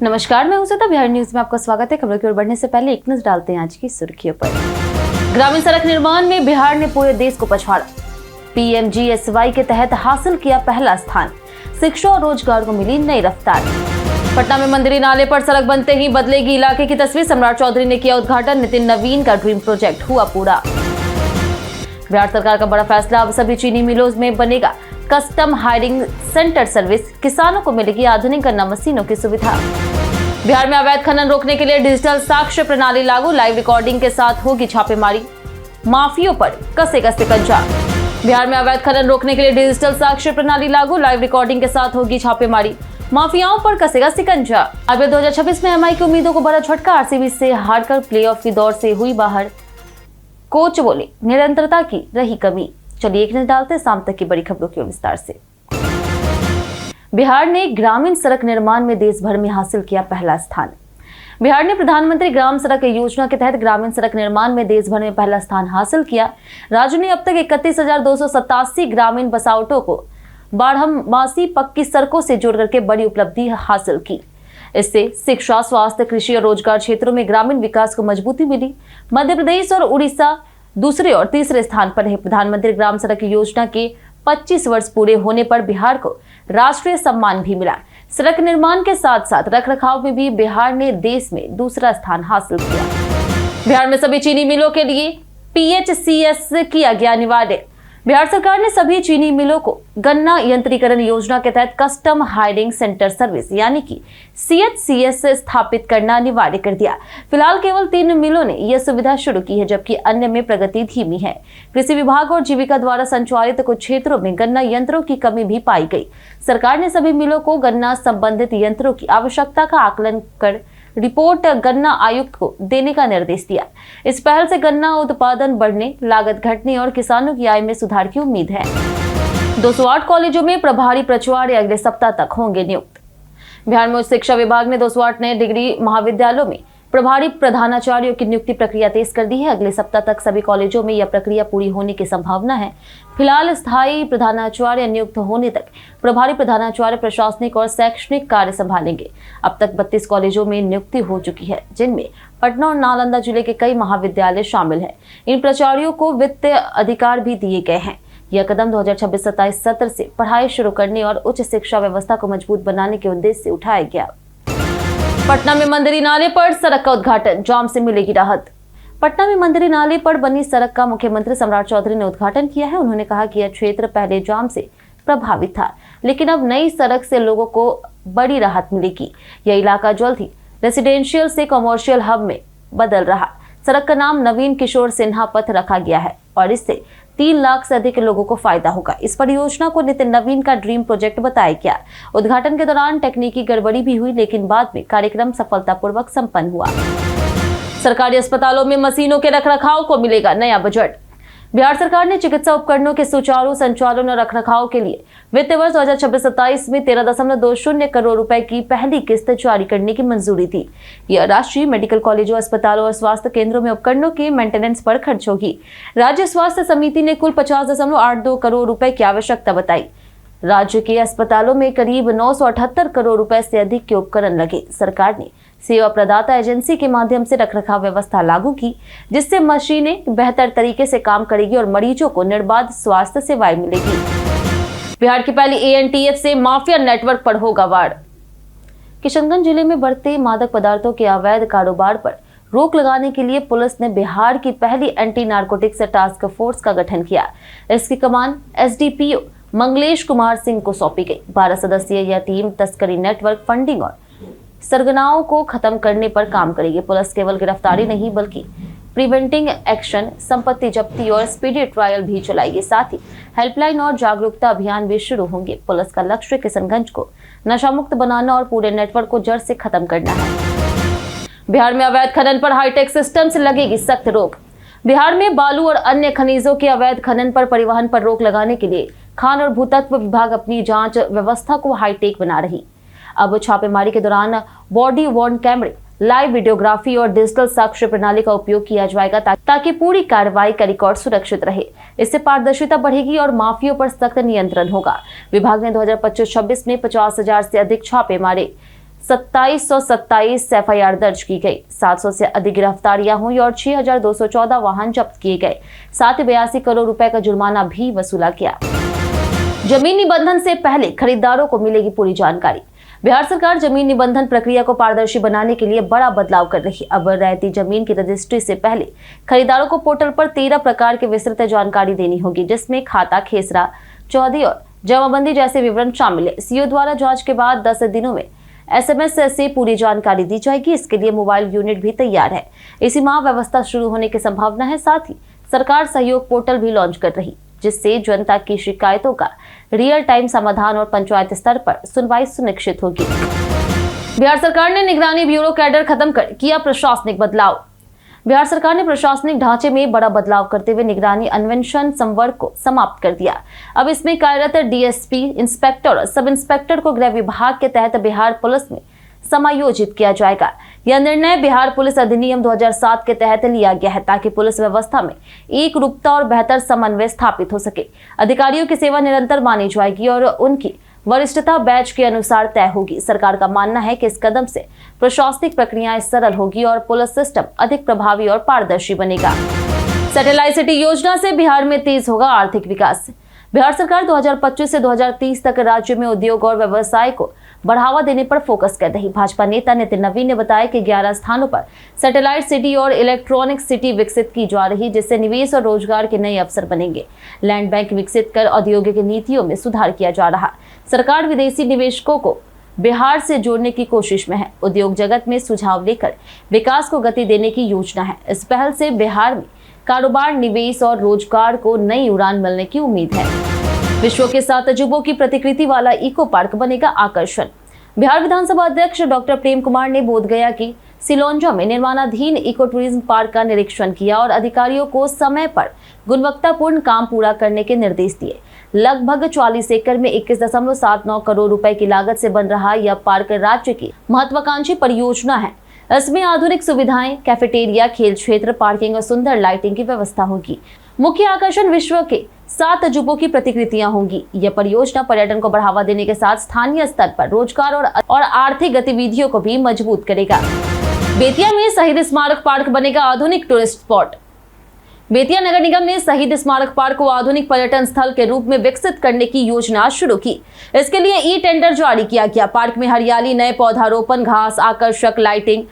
नमस्कार, मैं हूं श्वेता। बिहार न्यूज में आपका स्वागत है। खबरों की ओर बढ़ने से पहले एक नजर डालते हैं आज की सुर्खियों पर। ग्रामीण सड़क निर्माण में बिहार ने पूरे देश को पछाड़ा। पीएमजीएसवाई के तहत हासिल किया पहला स्थान। शिक्षा और रोजगार को मिली नई रफ्तार। पटना में मंदिरी नाले पर सड़क बनते ही बदलेगी इलाके की तस्वीर। सम्राट चौधरी ने किया उद्घाटन। नितिन नवीन का ड्रीम प्रोजेक्ट हुआ पूरा। बिहार सरकार का बड़ा फैसला, अब सभी चीनी मिलों में बनेगा कस्टम हायरिंग सेंटर सर्विस। किसानों को मिलेगी आधुनिक गन्ना मशीनों की सुविधा। बिहार में अवैध खनन रोकने के लिए डिजिटल साक्ष्य प्रणाली लागू। लाइव रिकॉर्डिंग के साथ होगी छापेमारी। माफियों पर कसेगा शिकंजा। बिहार में अवैध खनन रोकने के लिए डिजिटल साक्ष्य प्रणाली लागू। लाइव रिकॉर्डिंग के साथ होगी छापेमारी। माफियाओं पर कसेगा शिकंजा। आईपीएल 2026 में एमआई की उम्मीदों को बड़ा झटका। आरसीबी से हारकर प्लेऑफ की दौड़ से हुई बाहर। कोच बोले निरंतरता की रही कमी। चलिए एक नजर डालते हैं शाम तक की बड़ी खबरों की विस्तार से। बिहार ने ग्रामीण सड़क निर्माण में देश भर में हासिल किया पहला स्थान। बिहार ने प्रधानमंत्री ग्राम सड़क योजना के तहत ग्रामीण सड़क निर्माण में देश भर में पहला स्थान हासिल किया। राज्य ने अब तक 31,287 ग्रामीण बसावटों को बारहमासी पक्की सड़कों से जोड़ करके बड़ी उपलब्धि हासिल की। इससे शिक्षा, स्वास्थ्य, कृषि और रोजगार क्षेत्रों में ग्रामीण विकास को मजबूती मिली। मध्य प्रदेश और उड़ीसा दूसरे और तीसरे स्थान पर है। प्रधानमंत्री ग्राम सड़क योजना के 25 वर्ष पूरे होने पर बिहार को राष्ट्रीय सम्मान भी मिला। सड़क निर्माण के साथ साथ रखरखाव में भी बिहार ने देश में दूसरा स्थान हासिल किया। बिहार में सभी चीनी मिलों के लिए पीएचसीएस किया गया अनिवार्य। बिहार सरकार ने सभी चीनी मिलों को गन्ना यंत्रीकरण योजना के तहत कस्टम हायरिंग सेंटर सर्विस यानी कि सीएचसीएस स्थापित करना अनिवार्य कर दिया। फिलहाल केवल 3 मिलों ने यह सुविधा शुरू की है, जबकि अन्य में प्रगति धीमी है। कृषि विभाग और जीविका द्वारा संचालित कुछ क्षेत्रों में गन्ना यंत्रों की कमी भी पाई गई। सरकार ने सभी मिलों को गन्ना संबंधित यंत्रों की आवश्यकता का आकलन कर रिपोर्ट गन्ना आयुक्त को देने का निर्देश दिया। इस पहल से गन्ना उत्पादन बढ़ने, लागत घटने और किसानों की आय में सुधार की उम्मीद है। 208 कॉलेजों में प्रभारी प्राचार्य अगले सप्ताह तक होंगे नियुक्त। बिहार में उच्च शिक्षा विभाग ने 208 नए डिग्री महाविद्यालयों में प्रभारी प्रधानाचार्यों की नियुक्ति प्रक्रिया तेज कर दी है। अगले सप्ताह तक सभी कॉलेजों में यह प्रक्रिया पूरी होने की संभावना है। फिलहाल स्थायी प्रधानाचार्य नियुक्त होने तक प्रभारी प्रधानाचार्य प्रशासनिक और शैक्षणिक कार्य संभालेंगे। अब तक 32 कॉलेजों में नियुक्ति हो चुकी है, जिनमें पटना और नालंदा जिले के कई महाविद्यालय शामिल हैं। इन प्राचार्यों को वित्तीय अधिकार भी दिए गए हैं। यह कदम 2026-27 सत्र से पढ़ाई शुरू करने और उच्च शिक्षा व्यवस्था को मजबूत बनाने के उद्देश्य से उठाया गया। पटना में मंदिरी नाले पर सड़क का उद्घाटन, जाम से मिलेगी राहत। पटना में मंदिरी नाले पर बनी सड़क का मुख्यमंत्री सम्राट चौधरी ने उद्घाटन किया है। उन्होंने कहा कि यह क्षेत्र पहले जाम से प्रभावित था, लेकिन अब नई सड़क से लोगों को बड़ी राहत मिलेगी। यह इलाका जल्द ही रेसिडेंशियल से कमर्शियल हब में बदल रहा। सड़क का नाम नवीन किशोर सिन्हा पथ रखा गया है और इससे 3 लाख से अधिक लोगों को फायदा होगा। इस परियोजना को नितिन नवीन का ड्रीम प्रोजेक्ट बताया गया। उद्घाटन के दौरान तकनीकी गड़बड़ी भी हुई, लेकिन बाद में कार्यक्रम सफलतापूर्वक संपन्न हुआ। सरकारी अस्पतालों में मशीनों के रखरखाव को मिलेगा नया बजट। बिहार सरकार ने चिकित्सा उपकरणों के सुचारू संचालन और रखरखाव के लिए वित्त वर्ष 2026-27 में 13.20 करोड़ रुपए की पहली किस्त जारी करने की मंजूरी दी। यह राष्ट्रीय मेडिकल कॉलेजों, अस्पतालों और स्वास्थ्य केंद्रों में उपकरणों के मेंटेनेंस पर खर्च होगी। राज्य स्वास्थ्य समिति ने कुल 50.82 करोड़ रुपए की आवश्यकता बताई। राज्य के अस्पतालों में करीब 978 करोड़ रुपए से अधिक के उपकरण लगे। सरकार ने सेवा प्रदाता एजेंसी के माध्यम से रखरखाव व्यवस्था लागू की, जिससे मशीनें बेहतर तरीके से काम करेगी और मरीजों को निर्बाध स्वास्थ्य सेवाएं मिलेगी। बिहार की पहली एएनटीएफ से माफिया नेटवर्क पर होगा वार। किशनगंज जिले में बढ़ते मादक पदार्थों के अवैध कारोबार पर रोक लगाने के लिए पुलिस ने बिहार की पहली एंटी नारकोटिक्स टास्क फोर्स का गठन किया। इसकी कमान एसडीपीओ मंगलेश कुमार सिंह को सौंपी गई। 12 सदस्यीय यह टीम तस्करी, नेटवर्क, फंडिंग और सरगनाओं को खत्म करने पर काम करेगी। पुलिस केवल गिरफ्तारी नहीं बल्कि प्रिवेंटिंग एक्शन, संपत्ति जब्ती और स्पीडी ट्रायल भी चलाएगी। साथ ही हेल्पलाइन और जागरूकता अभियान भी शुरू होंगे। पुलिस का लक्ष्य किशनगंज को नशा मुक्त बनाना और पूरे नेटवर्क को जड़ से खत्म करना है। बिहार में अवैध खनन पर हाईटेक सिस्टम से लगेगी सख्त रोक। बिहार में बालू और अन्य खनिजों के अवैध खनन पर परिवहन पर रोक लगाने के लिए खान और भूतत्व विभाग अपनी जांच व्यवस्था को हाईटेक बना रही। अब छापेमारी के दौरान बॉडी वॉर्न कैमरे, लाइव वीडियोग्राफी और डिजिटल साक्ष्य प्रणाली का उपयोग किया जाएगा ताकि पूरी कार्रवाई का रिकॉर्ड सुरक्षित रहे। इससे पारदर्शिता बढ़ेगी और माफियों पर सख्त नियंत्रण होगा। विभाग ने 2025-26 में 50,000 से अधिक छापे मारे। 2727 FIR दर्ज की गई, 700 से अधिक गिरफ्तारियां हुई और 6214 वाहन जब्त किए गए। साथ ही 82 करोड़ रुपए का जुर्माना भी वसूला गया। जमीन निबंधन से पहले खरीदारों को मिलेगी पूरी जानकारी। बिहार सरकार जमीन निबंधन प्रक्रिया को पारदर्शी बनाने के लिए बड़ा बदलाव कर रही है। अब रहती जमीन की रजिस्ट्री से पहले खरीदारों को पोर्टल पर 13 प्रकार के विस्तृत जानकारी देनी होगी, जिसमें खाता, खेसरा, चौहदी और जमाबंदी जैसे विवरण शामिल है। सीओ द्वारा जांच के बाद 10 दिनों में SMS से पूरी जानकारी दी जाएगी। इसके लिए मोबाइल यूनिट भी तैयार है। इसी माह व्यवस्था शुरू होने की संभावना है। साथ ही सरकार सहयोग पोर्टल भी लॉन्च कर रही, जिससे जनता की शिकायतों का रियल टाइम समाधान और पंचायत स्तर पर सुनवाई सुनिश्चित होगी। बिहार सरकार ने निगरानी ब्यूरो कैडर खत्म कर किया प्रशासनिक बदलाव। बिहार सरकार ने प्रशासनिक ढांचे में बड़ा बदलाव करते हुए निगरानी अन्वेषण संवर्ग को समाप्त कर दिया। अब इसमें कार्यरत DSP, इंस्पेक्टर और सब इंस्पेक्टर को गृह विभाग के तहत बिहार पुलिस में समायोजित किया जाएगा। यह निर्णय बिहार पुलिस अधिनियम 2007 के तहत लिया गया है, ताकि पुलिस व्यवस्था में एक रूपता और बेहतर समन्वय स्थापित हो सके। अधिकारियों की सेवा निरंतर मानी जाएगी और उनकी वरिष्ठता बैच के अनुसार तय होगी। सरकार का मानना है कि इस कदम से प्रशासनिक प्रक्रियाएं सरल होगी और पुलिस सिस्टम अधिक प्रभावी और पारदर्शी बनेगा। सैटेलाइट सिटी योजना से बिहार में तेज होगा आर्थिक विकास। बिहार सरकार 2025 से 2030 तक राज्य में उद्योग और व्यवसाय को बढ़ावा देने पर फोकस कर रही। भाजपा नेता नितिन नवीन ने बताया कि 11 स्थानों पर सैटेलाइट सिटी और इलेक्ट्रॉनिक सिटी विकसित की जा रही, जिससे निवेश और रोजगार के नए अवसर बनेंगे। लैंड बैंक विकसित कर औद्योगिक नीतियों में सुधार किया जा रहा। सरकार विदेशी निवेशकों को बिहार से जोड़ने की कोशिश में है। उद्योग जगत में सुझाव लेकर विकास को गति देने की योजना है। इस पहल से बिहार में कारोबार, निवेश और रोजगार को नई उड़ान मिलने की उम्मीद है। विश्व के 7 अजूबों की प्रतिकृति वाला इको पार्क बनेगा आकर्षण। बिहार विधानसभा अध्यक्ष डॉक्टर प्रेम कुमार ने बोधगया की सिलोंजा में निर्माणाधीन इको टूरिज्म पार्क का निरीक्षण किया और अधिकारियों को समय पर गुणवत्तापूर्ण काम पूरा करने के निर्देश दिए। लगभग 40 एकड़ में 21.79 करोड़ रुपए की लागत से बन रहा यह पार्क राज्य की महत्वाकांक्षी परियोजना है। इसमें आधुनिक सुविधाएं, कैफेटेरिया, खेल क्षेत्र, पार्किंग और सुंदर लाइटिंग की व्यवस्था होगी। मुख्य आकर्षण विश्व के 7 अजूबों की प्रतिकृतियां होंगी। यह परियोजना पर्यटन को बढ़ावा देने के साथ स्थानीय स्तर पर रोजगार और आर्थिक गतिविधियों को भी मजबूत करेगा। बेतिया में शहीद स्मारक पार्क बनेगा आधुनिक टूरिस्ट स्पॉट। बेतिया नगर निगम ने शहीद स्मारक पार्क को आधुनिक पर्यटन स्थल के रूप में विकसित करने की योजना शुरू की। इसके लिए ई-टेंडर जारी किया गया। पार्क में हरियाली, नए पौधारोपण, घास, आकर्षक लाइटिंग,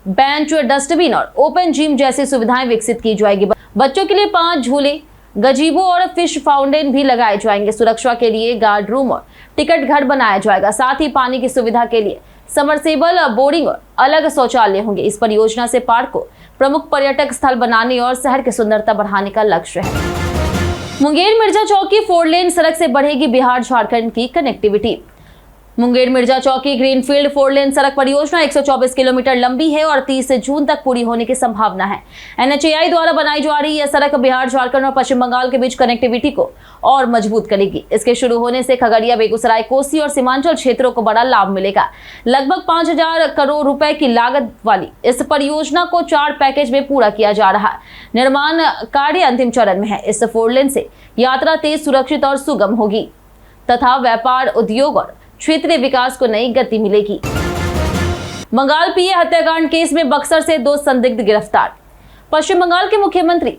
बेंच, डस्टबिन और ओपन जिम जैसी सुविधाएं विकसित की जाएगी। बच्चों के लिए 5 झूले, गजीबो और फिश फाउंटेन भी लगाए जाएंगे। सुरक्षा के लिए गार्ड रूम और टिकट घर बनाया जाएगा। साथ ही पानी की सुविधा के लिए समरसेबल, बोरिंग और अलग शौचालय होंगे। इस परियोजना से पार्क को प्रमुख पर्यटक स्थल बनाने और शहर की सुंदरता बढ़ाने का लक्ष्य है। मुंगेर मिर्जा चौकी 4 लेन सड़क से बढ़ेगी बिहार झारखंड की कनेक्टिविटी। मुंगेर मिर्जा चौकी ग्रीनफील्ड 4 लेन सड़क परियोजना 124 किलोमीटर लंबी है और 30 जून तक पूरी होने की संभावना है। NHAI द्वारा बनाई जा रही यह सड़क बिहार, झारखंड और पश्चिम बंगाल के बीच कनेक्टिविटी को और मजबूत करेगी। इसके शुरू होने से खगड़िया, बेगूसराय, कोसी और सीमांचल क्षेत्रों को बड़ा लाभ मिलेगा। लगभग 5000 करोड़ रुपए की लागत वाली इस परियोजना को 4 पैकेज में पूरा किया जा रहा है। निर्माण कार्य अंतिम चरण में है। इस 4 लेन से यात्रा तेज, सुरक्षित और सुगम होगी तथा व्यापार, उद्योग और क्षेत्रीय विकास को नई गति मिलेगी। बंगाल पीए हत्याकांड केस में बक्सर से 2 संदिग्ध गिरफ्तार। पश्चिम बंगाल के मुख्यमंत्री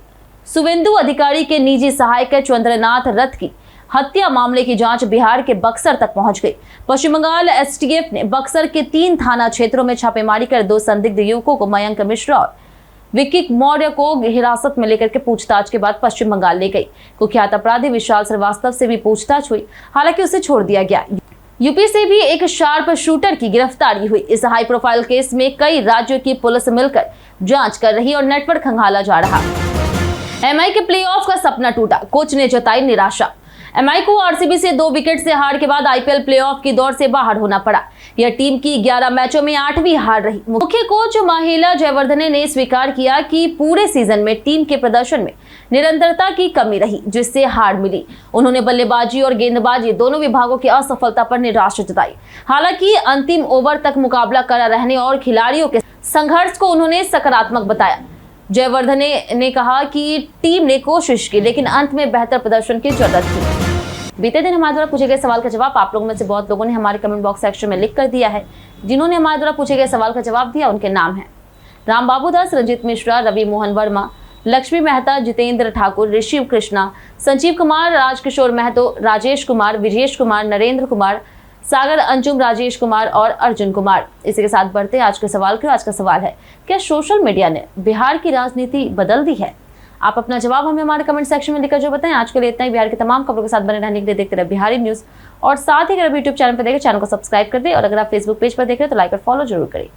शुवेंदु अधिकारी के निजी सहायक चंद्रनाथ रथ की हत्या मामले की जांच बिहार के बक्सर तक पहुंच गई। पश्चिम बंगाल STF ने बक्सर के 3 थाना क्षेत्रों में छापेमारी कर 2 संदिग्ध युवकों को मयंक मिश्रा और विक्की मौर्य को हिरासत में लेकर के पूछताछ के बाद पश्चिम बंगाल ले गई। कुख्यात अपराधी विशाल श्रीवास्तव से भी पूछताछ हुई, हालांकि उसे छोड़ दिया गया। यूपी से भी एक शार्प शूटर की गिरफ्तारी हुई। इस हाई प्रोफाइल केस में कई राज्यों की पुलिस मिलकर जांच कर रही और नेटवर्क खंगाला जा रहा। MI के प्लेऑफ का सपना टूटा, कोच ने जताई निराशा। MI को RCB से 2 विकेट से हार के बाद IPL प्लेऑफ की दौड़ से बाहर होना पड़ा। यह टीम की 11 मैचों में 8वीं हार रही। मुख्य कोच माहेला जयवर्धने ने स्वीकार किया कि पूरे सीजन में टीम के प्रदर्शन में निरंतरता की कमी रही, जिससे हार मिली। उन्होंने बल्लेबाजी और गेंदबाजी दोनों विभागों की असफलता पर निराशा जताई। हालांकि अंतिम ओवर तक मुकाबला करा रहने और खिलाड़ियों के संघर्ष को उन्होंने सकारात्मक बताया। जयवर्धने ने कहा कि टीम ने कोशिश की, लेकिन अंत में बेहतर प्रदर्शन की जरूरत थी। बीते दिन हमारे द्वारा पूछे गए सवाल का जवाब आप लोगों में से बहुत लोगों ने हमारे कमेंट बॉक्स सेक्शन में लिख कर दिया है। जिन्होंने हमारे द्वारा पूछे गए सवाल का जवाब दिया उनके नाम है राम बाबू दास, रंजीत मिश्रा, रवि मोहन वर्मा, लक्ष्मी मेहता, जितेंद्र ठाकुर, ऋषिव कृष्णा, संजीव कुमार, राजकिशोर महतो, राजेश कुमार, विजेश कुमार, नरेंद्र कुमार, सागर अंजुम, राजेश कुमार और अर्जुन कुमार। इसी के साथ बढ़ते हैं आज के सवाल की। आज का सवाल है, क्या सोशल मीडिया ने बिहार की राजनीति बदल दी है? आप अपना जवाब हमें हमारे कमेंट सेक्शन में लिखकर जो बताएं। आज के लिए इतना ही। बिहार की तमाम खबरों के साथ बने रहने के लिए देखते रहे बिहारी न्यूज, और साथ ही अगर यूट्यूब चैनल पर देखें चैनल को सब्सक्राइब कर दें, और अगर आप फेसबुक पेज पर देख रहे हैं तो लाइक और फॉलो जरूर करें।